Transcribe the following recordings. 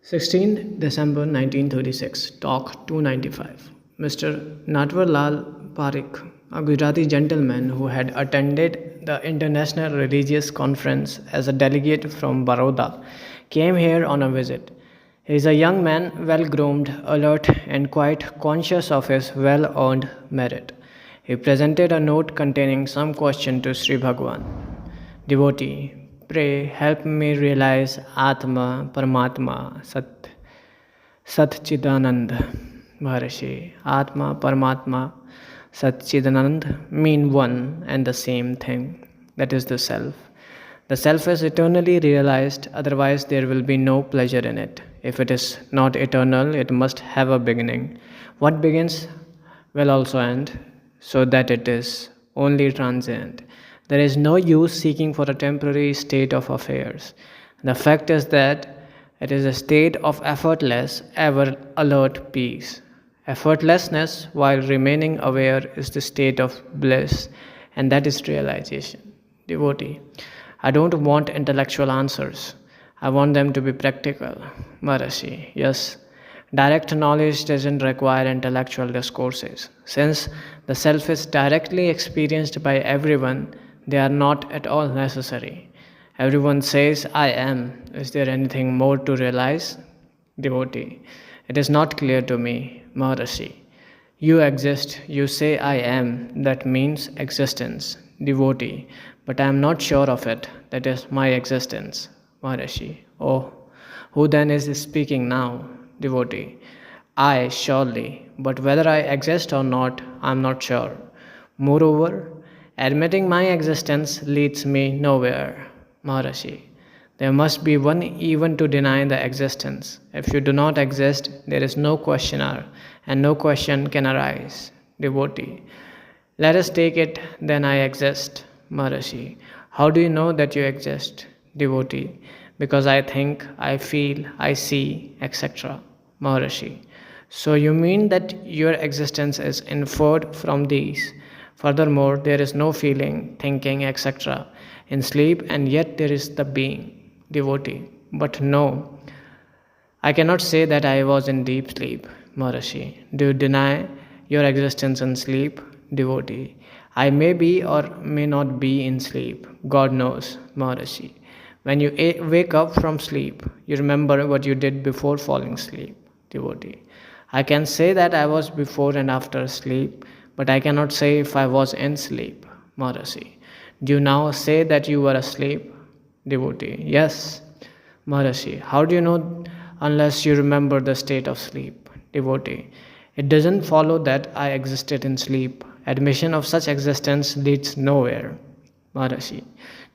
16th December 1936, Talk 295. Mr. Natwarlal Parikh, a Gujarati gentleman who had attended the International Religious Conference as a delegate from Baroda, came here on a visit. He is a young man, well groomed, alert, and quite conscious of his well earned merit. He presented a note containing some question to Sri Bhagwan. Devotee, pray help me realize Atma, Paramatma, Satchidanand. Maharishi, Atma, Paramatma, Satchidanand mean one and the same thing. That is the self. The self is eternally realized, otherwise, there will be no pleasure in it. If it is not eternal, it must have a beginning. What begins will also end, so that it is only transient. There is no use seeking for a temporary state of affairs. The fact is that it is a state of effortless, ever alert peace. Effortlessness, while remaining aware, is the state of bliss, and that is realization. Devotee, I don't want intellectual answers. I want them to be practical. Maharishi, yes. Direct knowledge doesn't require intellectual discourses. Since the self is directly experienced by everyone, they are not at all necessary. Everyone says, I am. Is there anything more to realize? Devotee, it is not clear to me, Maharishi. You exist, you say I am, that means existence. Devotee, but I am not sure of it, that is my existence. Maharishi, oh, who then is speaking now? Devotee, I surely, but whether I exist or not, I am not sure. Moreover, admitting my existence leads me nowhere. Maharishi, there must be one even to deny the existence. If you do not exist, there is no questioner, and no question can arise. Devotee, let us take it, then I exist. Maharishi, how do you know that you exist? Devotee, because I think, I feel, I see, etc. Maharishi, so you mean that your existence is inferred from these? Furthermore, there is no feeling, thinking, etc. in sleep, and yet there is the being. Devotee, but no, I cannot say that I was in deep sleep. Maharishi, do you deny your existence in sleep? Devotee, I may be or may not be in sleep. God knows. Maharishi, when you wake up from sleep, you remember what you did before falling asleep. Devotee, I can say that I was before and after sleep, but I cannot say if I was in sleep. Maharishi, do you now say that you were asleep? Devotee, yes. Maharishi, how do you know unless you remember the state of sleep? Devotee, it doesn't follow that I existed in sleep. Admission of such existence leads nowhere. Maharishi,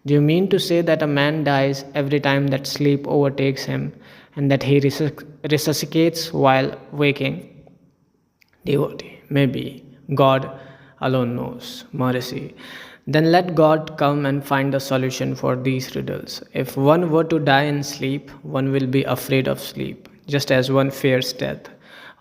do you mean to say that a man dies every time that sleep overtakes him and that he resuscitates while waking? Devotee, maybe. God alone knows. Maharishi, then let God come and find the solution for these riddles. If one were to die in sleep, one will be afraid of sleep, just as one fears death.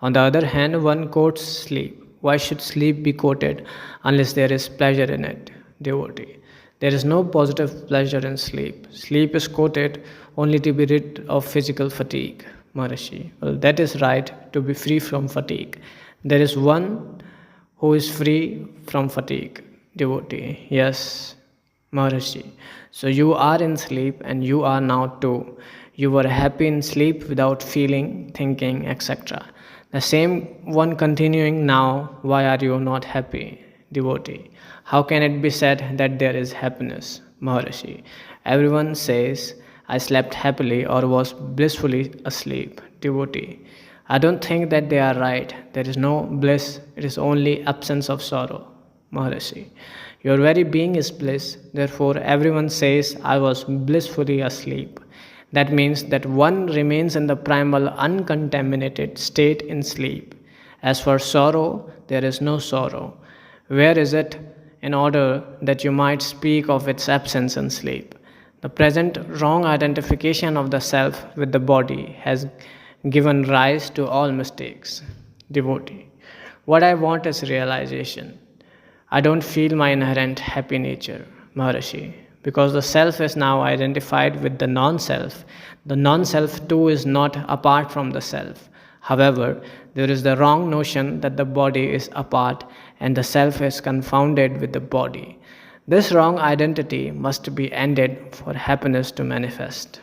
On the other hand, one courts sleep. Why should sleep be courted unless there is pleasure in it? Devotee, there is no positive pleasure in sleep. Sleep is courted only to be rid of physical fatigue. Maharishi, well, that is right, to be free from fatigue. There is one who is free from fatigue. Devotee, yes. Maharishi, so you are in sleep and you are now too. You were happy in sleep without feeling, thinking, etc. The same one continuing now, why are you not happy? Devotee, how can it be said that there is happiness? Maharishi, everyone says I slept happily or was blissfully asleep. Devotee, I don't think that they are right. There is no bliss, it is only absence of sorrow. Maharishi, your very being is bliss, therefore everyone says I was blissfully asleep. That means that one remains in the primal uncontaminated state in sleep. As for sorrow, there is no sorrow. Where is it, in order that you might speak of its absence in sleep? The present wrong identification of the self with the body has given rise to all mistakes. Devotee, what I want is realization. I don't feel my inherent happy nature. Maharishi, because the self is now identified with the non-self. The non-self too is not apart from the self. However, there is the wrong notion that the body is apart and the self is confounded with the body. This wrong identity must be ended for happiness to manifest.